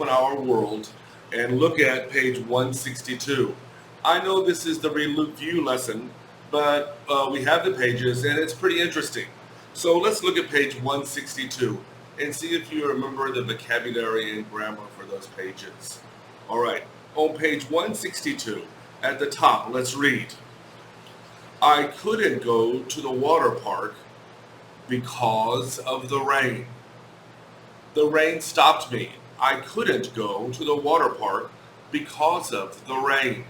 open our world and look at page 162. I know this is the review lesson, but we have the pages and it's pretty interesting. So let's look at page 162 and see if you remember the vocabulary and grammar for those pages. All right, on page 162, at the top, let's read. I couldn't go to the water park because of the rain. The rain stopped me. I couldn't go to the water park because of the rain.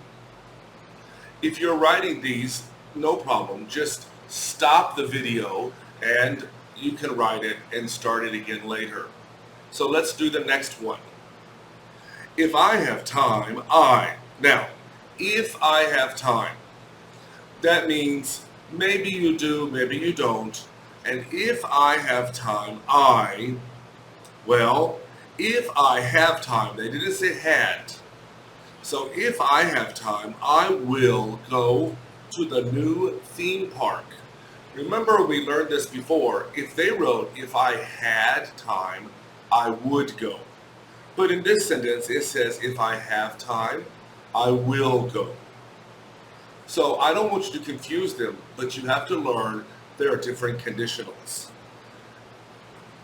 If you're writing these, no problem. Just stop the video and you can write it and start it again later. So let's do the next one. If I have time, Now, if I have time, that means maybe you do, maybe you don't. And if I have time, if I have time, they didn't say had. So if I have time, I will go to the new theme park. Remember, we learned this before. If they wrote, if I had time, I would go. But in this sentence, it says, if I have time, I will go. So I don't want you to confuse them, but you have to learn there are different conditionals.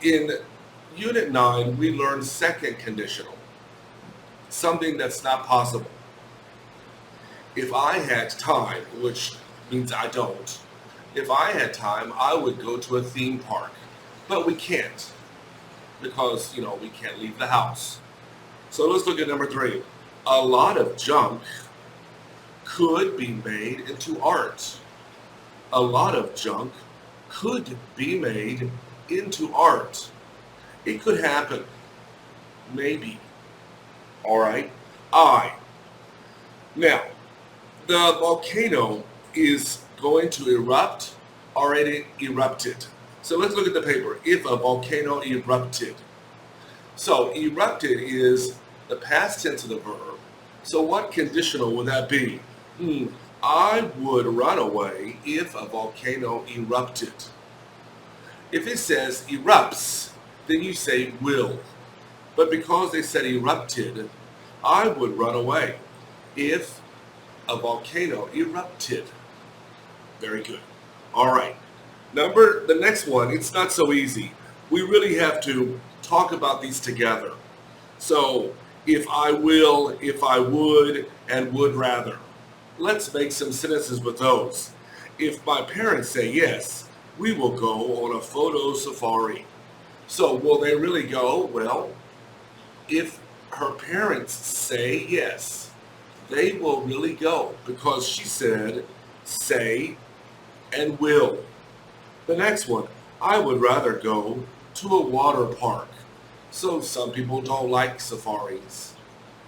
In Unit 9, we learned second conditional, something that's not possible. If I had time, which means I don't, if I had time, I would go to a theme park. But we can't, because, we can't leave the house. So let's look at number 3. A lot of junk could be made into art. A lot of junk could be made into art. It could happen. Maybe. All right. Now, the volcano is going to erupt or it erupted. So let's look at the paper. If a volcano erupted. So erupted is the past tense of the verb. So what conditional would that be? I would run away if a volcano erupted. If it says erupts, then you say will. But because they said erupted, I would run away if a volcano erupted. Very good. All right. The next one, it's not so easy. We really have to talk about these together. So, if I will, if I would, and would rather. Let's make some sentences with those. If my parents say yes, we will go on a photo safari. So, will they really go? Well, if her parents say yes, they will really go because she said say and will. The next one, I would rather go to a water park. So some people don't like safaris.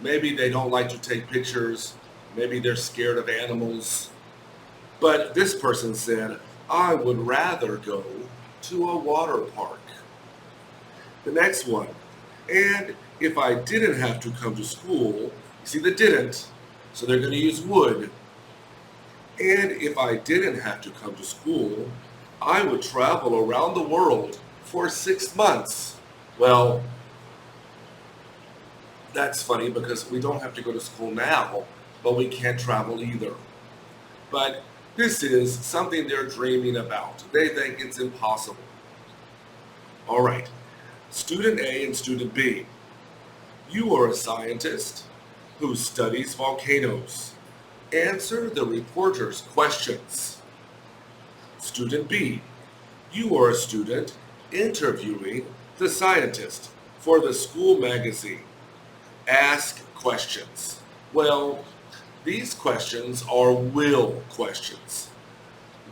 Maybe they don't like to take pictures. Maybe they're scared of animals. But this person said, I would rather go to a water park. The next one, and if I didn't have to come to school, you see the didn't, so they're going to use would. And if I didn't have to come to school, I would travel around the world for 6 months. Well, that's funny because we don't have to go to school now, but we can't travel either. But this is something they're dreaming about. They think it's impossible. All right, student A and student B. You are a scientist who studies volcanoes. Answer the reporter's questions. Student B. You are a student interviewing the scientist for the school magazine. Ask questions. Well, these questions are will questions.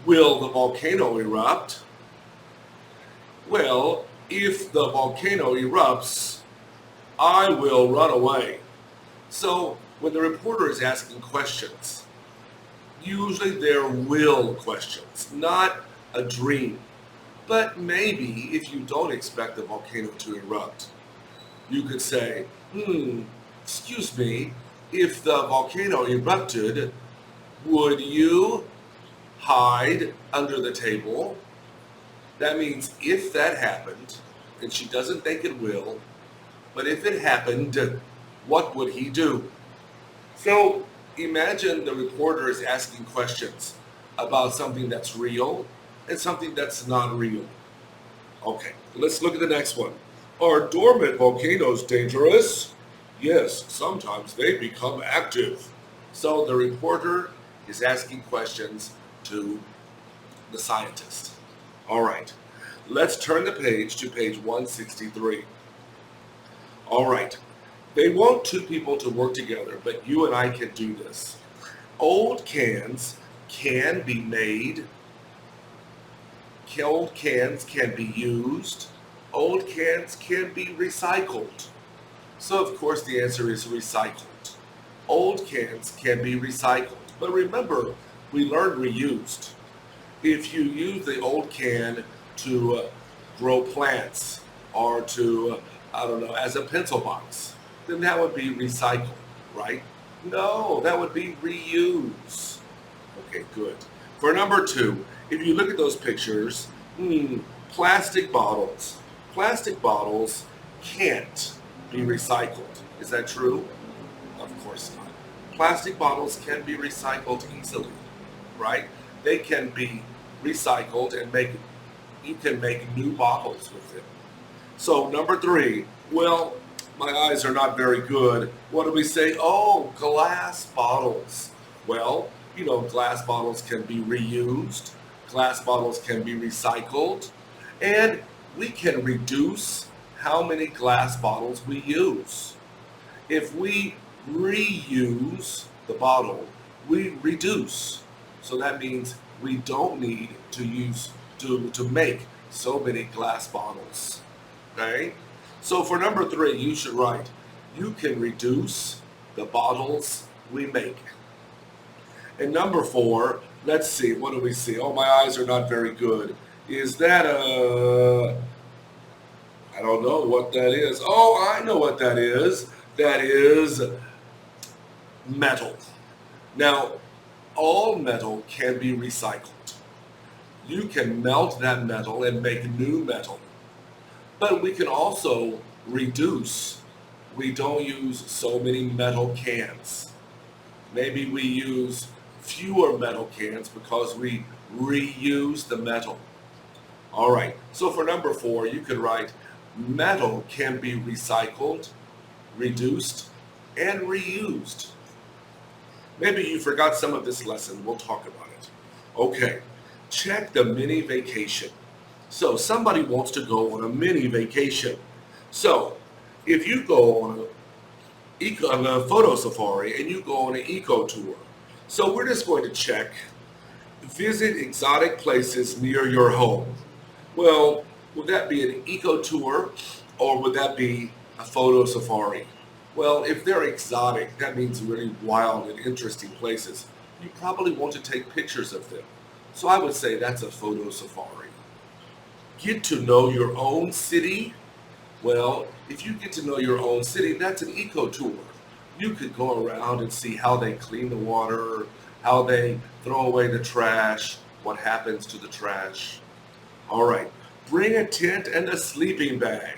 Will the volcano erupt? Well, if the volcano erupts, I will run away. So when the reporter is asking questions, usually they're will questions, not a dream. But maybe if you don't expect the volcano to erupt, you could say, excuse me, if the volcano erupted, would you hide under the table? That means if that happened, and she doesn't think it will, But if it happened, what would he do? So imagine the reporter is asking questions about something that's real and something that's not real. Okay, let's look at the next one. Are dormant volcanoes dangerous? Yes, sometimes they become active. So the reporter is asking questions to the scientist. All right, let's turn the page to page 163. All right, they want two people to work together, but you and I can do this. Old cans can be made. Old cans can be used. Old cans can be recycled. So of course the answer is recycled. Old cans can be recycled. But remember, we learned reused. If you use the old can to grow plants or to, I don't know, as a pencil box, then that would be recycled, right? No, that would be reuse. Okay, good. For number two, if you look at those pictures, plastic bottles. Plastic bottles can't be recycled. Is that true? Of course not. Plastic bottles can be recycled easily, right? They can be recycled and you can make new bottles with it. So number three, well, my eyes are not very good. What do we say? Oh, glass bottles. Well, glass bottles can be reused, glass bottles can be recycled, and we can reduce how many glass bottles we use. If we reuse the bottle, we reduce. So that means we don't need to make so many glass bottles. Okay? So for number three, you should write, you can reduce the bottles we make. And number four, let's see, what do we see? Oh, my eyes are not very good. Is that I don't know what that is. Oh, I know what that is. That is metal. Now, all metal can be recycled. You can melt that metal and make new metal. But we can also reduce. We don't use so many metal cans. Maybe we use fewer metal cans because we reuse the metal. All right, so for number four, you could write metal can be recycled, reduced, and reused. Maybe you forgot some of this lesson. We'll talk about it. Okay, check the mini vacation. So somebody wants to go on a mini vacation. So if you go on a photo safari and you go on an eco tour, so we're just going to check, visit exotic places near your home. Well, would that be an eco tour or would that be a photo safari? Well, if they're exotic, that means really wild and interesting places. You probably want to take pictures of them. So I would say that's a photo safari. Get to know your own city. Well, if you get to know your own city, that's an eco tour. You could go around and see how they clean the water, how they throw away the trash, what happens to the trash. All right, bring a tent and a sleeping bag.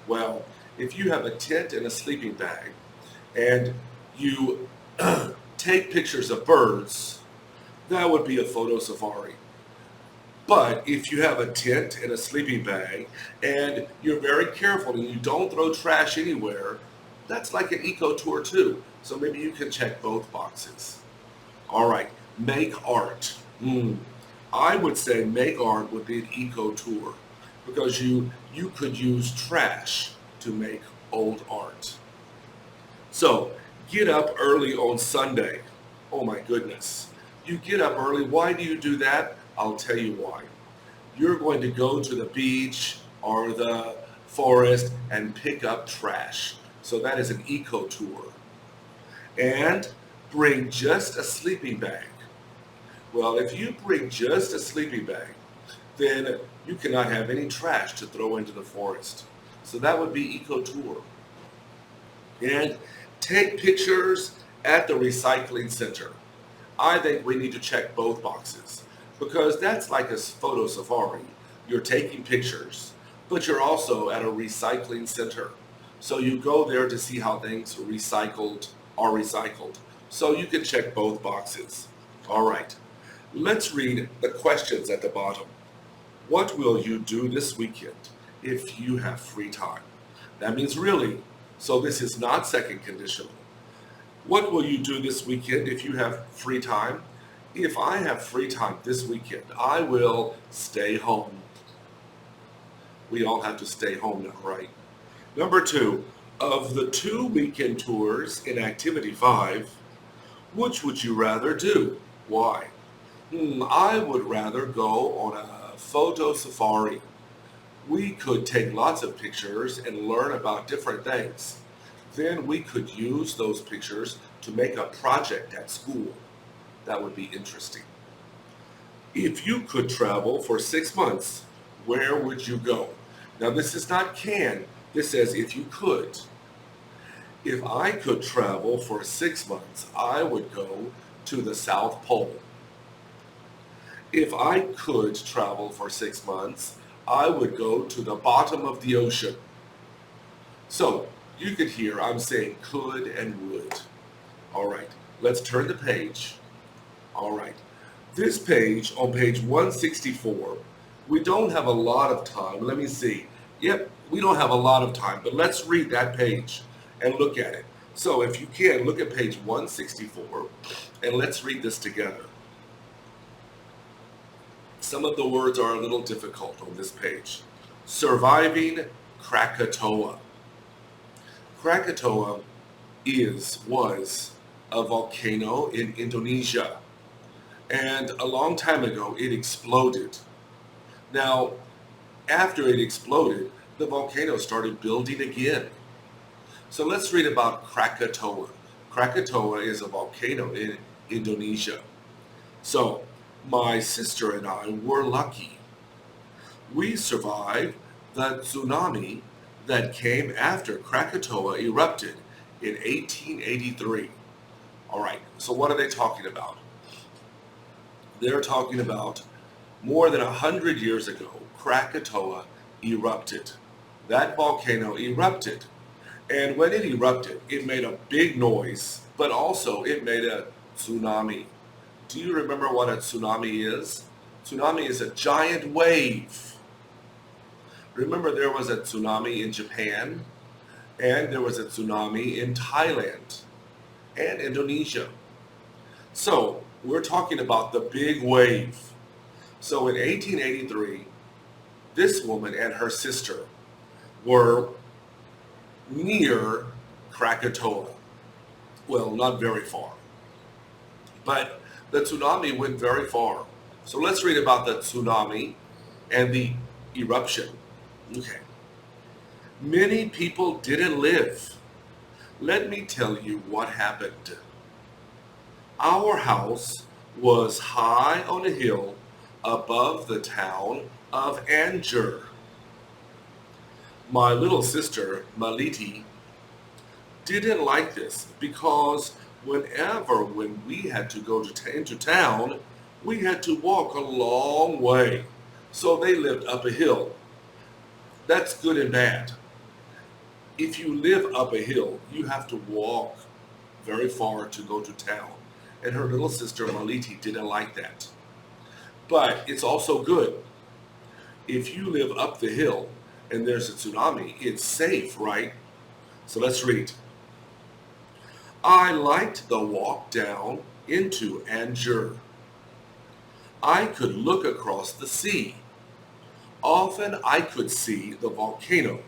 Well, if you have a tent and a sleeping bag and you take pictures of birds, that would be a photo safari. But if you have a tent and a sleeping bag and you're very careful and you don't throw trash anywhere, that's like an eco tour too. So maybe you can check both boxes. All right, make art. I would say make art would be an eco tour because you could use trash to make old art. So get up early on Sunday. Oh my goodness. You get up early. Why do you do that? I'll tell you why. You're going to go to the beach or the forest and pick up trash. So that is an eco tour. And bring just a sleeping bag. Well, if you bring just a sleeping bag, then you cannot have any trash to throw into the forest. So that would be eco tour. And take pictures at the recycling center. I think we need to check both boxes because that's like a photo safari. You're taking pictures, but you're also at a recycling center. So you go there to see how things are recycled. So you can check both boxes. All right, let's read the questions at the bottom. What will you do this weekend if you have free time? That means really. So this is not second conditional. What will you do this weekend if you have free time? If I have free time this weekend, I will stay home. We all have to stay home now, right? Number 2, of the 2 weekend tours in Activity 5, which would you rather do? Why? I would rather go on a photo safari. We could take lots of pictures and learn about different things. Then we could use those pictures to make a project at school. That would be interesting. If you could travel for 6 months, where would you go? Now this is not can, this says if you could. If I could travel for 6 months, I would go to the South Pole. If I could travel for 6 months, I would go to the bottom of the ocean. So you could hear I'm saying could and would. All right, let's turn the page. All right, this page, on page 164, we don't have a lot of time. Let me see. Yep, we don't have a lot of time, but let's read that page and look at it. So if you can, look at page 164, and let's read this together. Some of the words are a little difficult on this page. Surviving Krakatoa. Krakatoa was a volcano in Indonesia. And a long time ago, it exploded. Now, after it exploded, the volcano started building again. So let's read about Krakatoa. Krakatoa is a volcano in Indonesia. So my sister and I were lucky. We survived the tsunami that came after Krakatoa erupted in 1883. All right, so what are they talking about? They're talking about more than 100 years ago, Krakatoa erupted. That volcano erupted. And when it erupted, it made a big noise, but also it made a tsunami. Do you remember what a tsunami is? Tsunami is a giant wave. Remember there was a tsunami in Japan, and there was a tsunami in Thailand and Indonesia. So we're talking about the big wave. So in 1883, this woman and her sister were near Krakatoa. Well, not very far. But the tsunami went very far. So let's read about the tsunami and the eruption. Okay. Many people didn't live. Let me tell you what happened. Our house was high on a hill above the town of Anjer. My little sister, Maliti, didn't like this because when we had to go into town, we had to walk a long way. So they lived up a hill. That's good and bad. If you live up a hill, you have to walk very far to go to town. And her little sister, Maliti, didn't like that. But it's also good. If you live up the hill and there's a tsunami, it's safe, right? So let's read. I liked the walk down into Anjer. I could look across the sea. Often I could see the volcano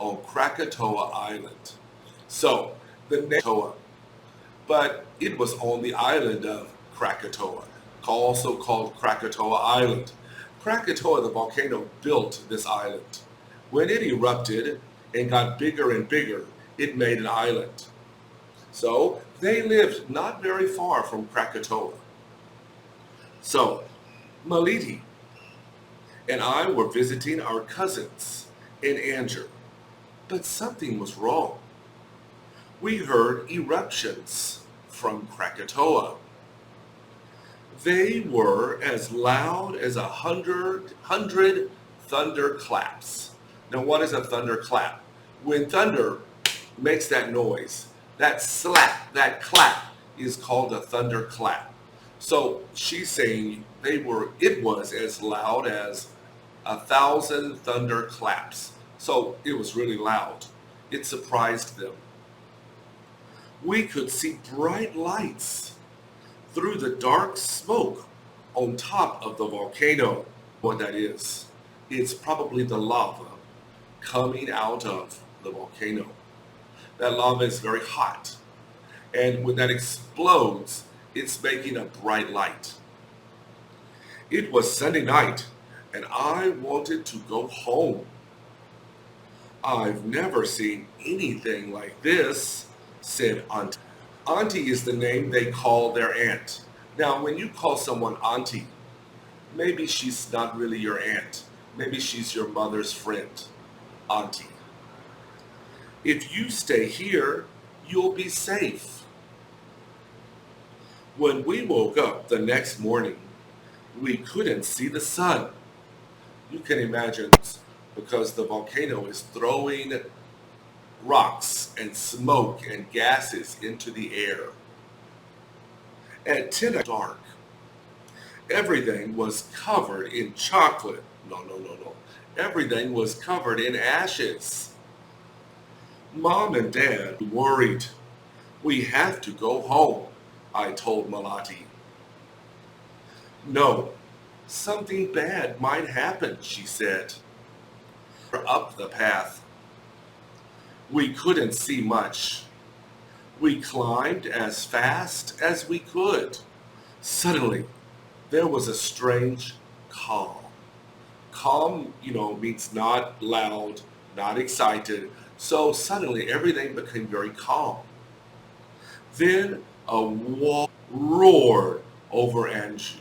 on Krakatoa Island. So the name Krakatoa, but it was on the island of Krakatoa, also called Krakatoa Island. Krakatoa, the volcano, built this island. When it erupted and got bigger and bigger, it made an island. So they lived not very far from Krakatoa. So Maliti and I were visiting our cousins in Anjer, but something was wrong. We heard eruptions from Krakatoa. They were as loud as 100 thunder claps. Now what is a thunder clap? When thunder makes that noise. That slap, that clap is called a thunderclap. So she's saying it was as loud as 1,000 thunderclaps. So it was really loud. It surprised them. We could see bright lights through the dark smoke on top of the volcano. What that is, it's probably the lava coming out of the volcano. That lava is very hot, and when that explodes, it's making a bright light. It was Sunday night, and I wanted to go home. I've never seen anything like this, said Auntie. Auntie is the name they call their aunt. Now, when you call someone auntie, maybe she's not really your aunt. Maybe she's your mother's friend, auntie. If you stay here, you'll be safe. When we woke up the next morning, we couldn't see the sun. You can imagine, because the volcano is throwing rocks and smoke and gases into the air. At 10 dark, everything was covered in chocolate. No. Everything was covered in ashes. Mom and Dad worried. We have to go home, I told Malati. No, something bad might happen, she said. Up the path. We couldn't see much. We climbed as fast as we could. Suddenly, there was a strange calm. Calm, means not loud, not excited. So suddenly everything became very calm. Then a wall roared over Anju.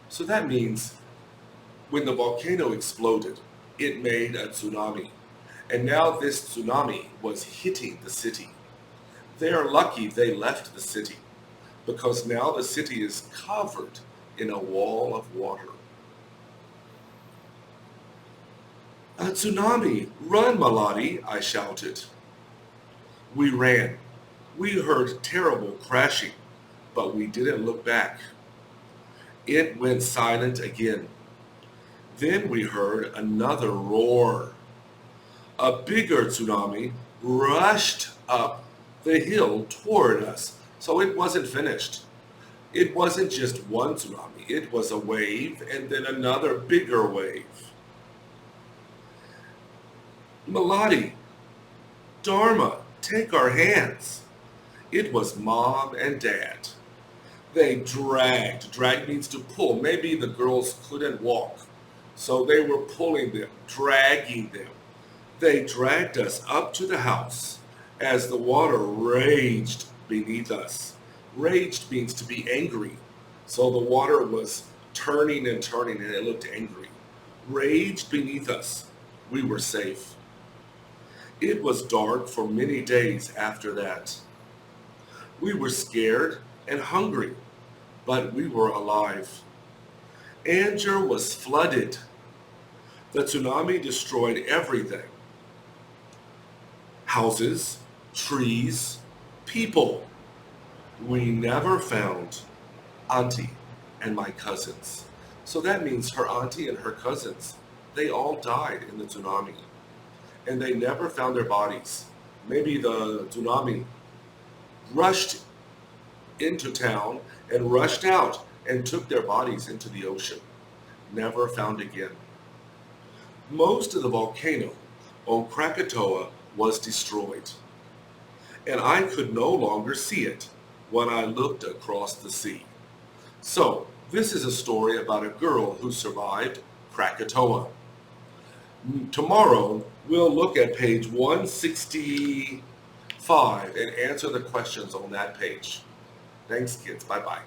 So that means when the volcano exploded, it made a tsunami. And now this tsunami was hitting the city. They are lucky they left the city, because now the city is covered in a wall of water. A tsunami! Run, Malati! I shouted. We ran. We heard terrible crashing, but we didn't look back. It went silent again. Then we heard another roar. A bigger tsunami rushed up the hill toward us. So it wasn't finished. It wasn't just one tsunami. It was a wave and then another bigger wave. Malati, Dharma, take our hands. It was Mom and Dad. They dragged. Drag means to pull. Maybe the girls couldn't walk, so they were pulling them, dragging them. They dragged us up to the house as the water raged beneath us. Raged means to be angry. So the water was turning and turning and it looked angry. Raged beneath us. We were safe. It was dark for many days after that. We were scared and hungry, but we were alive. Anjar was flooded. The tsunami destroyed everything. Houses, trees, people. We never found Auntie and my cousins. So that means her auntie and her cousins, they all died in the tsunami. And they never found their bodies. Maybe the tsunami rushed into town and rushed out and took their bodies into the ocean. Never found again. Most of the volcano on Krakatoa was destroyed, and I could no longer see it when I looked across the sea. So, this is a story about a girl who survived Krakatoa. Tomorrow, we'll look at page 165 and answer the questions on that page. Thanks, kids. Bye-bye.